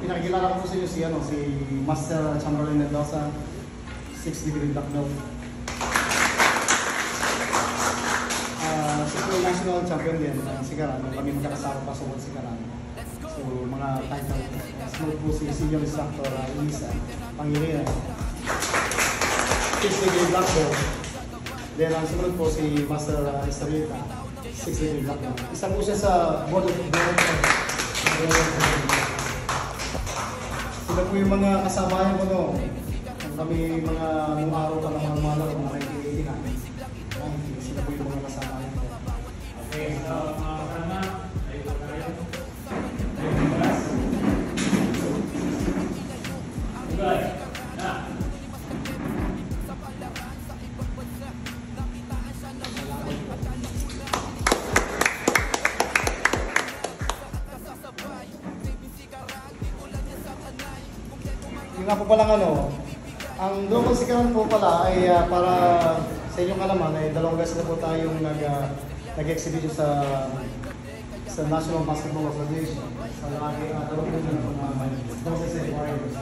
pinakikilala ko po sa inyo si Master Chamberlain Mendoza, 6-degree black belt. Si national champion din, si Karan. Kami magkakasama pa sa si Karan. So, mga title. Sunod po si senior instructor Elisa Pangilinan, 6-degree black belt. Then ang sunod po si Master Estarita, 6-degree black belt. Isa po siya sa board of directors. Sila po yung mga kasabayan ko noon. Kami mga nung araw pa ng mga laro, mga 1989. Sila po yung mga kasabayan ko. Okay, so mga kasama, ay ito tayo. Good. Na. Yung nga po palang ang Global Sikaran po pala ay para sa inyong kalaman ay dalawang beses na po tayong nag-exhibition sa National Basketball Association. Sa dalawang beses na po na Golden State Warriors.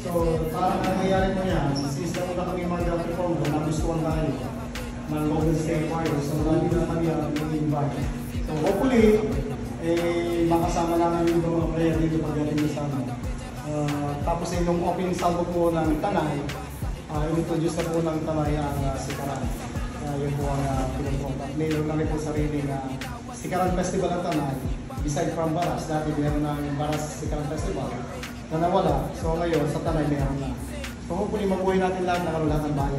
So parang nangyayari po yan, since na po na kami mag-perform doon, nagustuhan tayo ng Golden State Warriors. So lagi na kami mag-invite. So hopefully, makasama namin yung mga player dito pagdating sa tapos yung opening salvo po ng Tanay, introduce na po ng Tanay ang Sikaran. Yun po ang pinag-contact. Mayroon na rin po sarili na Sikaran Festival ng Tanay. Beside from Baras, dati meron na yung Baras Sikaran Festival na nawala. So ngayon sa Tanay meron na. So hopefully mabuhay natin lahat ng bayan.